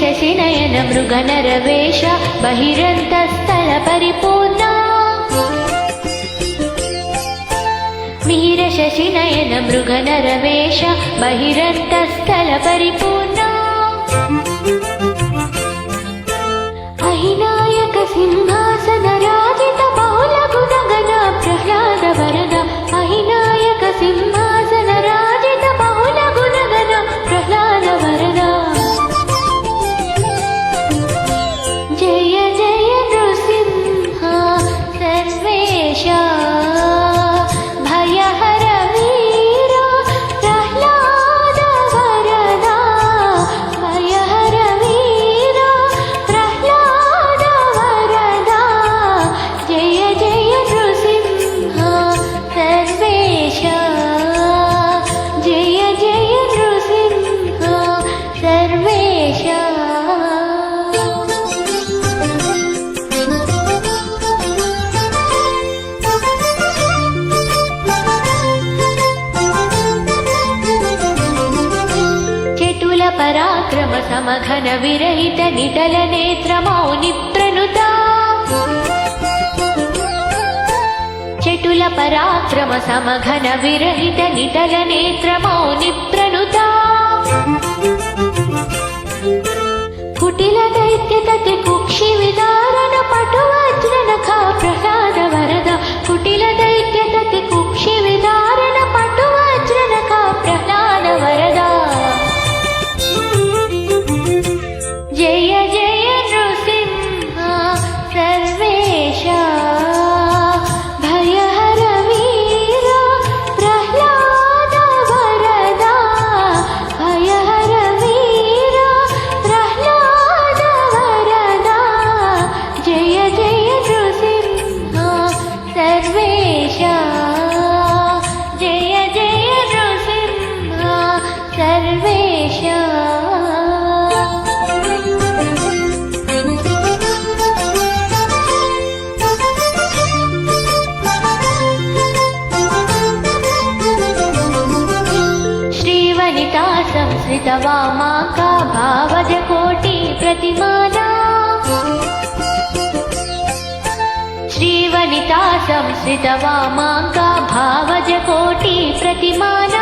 शशिनयन मृगनरवेश बहिरन्तस्थलपरिपूर्णा मिहिर शशिनयन मृगनरवेश बहिरन्तस्थलपरिपूर्णा अहिनायक सिंहासनराजित बहुलगुणगण प्रह्लाद वरद अहिनायक सिंहासनराजित बहुलगुणगण प्रह्लाद वरद जय जय नृसिंह सर्वेश भयहर वीर प्रह्लाद वरद भयहर वीर प्रह्लाद वरद जय जय नृसिंह सर्वेश जय जय नृसिंह सर्वेश चटुल पराक्रम समघन विरहित निटल नेत्र मौनि प्रणुता चटुल पराक्रम समघन विरहित निटल नेत्र मौनि प्रणुता कुटिल दैत्य तति कुक्षि विदारण पटु वज्र नखा प्रह्लाद वरद कुटिल दैत्य तति कुक्षि विदारण पटु वज्र नखा प्रह्लाद वरद जय जय नृसिंह सर्वेश भयहर वीर प्रह्लाद वरद भयहर वीर प्रह्लाद वरद जय जय नृसिंह सर्वेश जय जय नृसिंह सर्वेश श्रीवनिता संस्कृतवामाका भावज कोटि प्रतिमाना श्रीवनिता संस्कृतवामाका भावज कोटि प्रतिमाना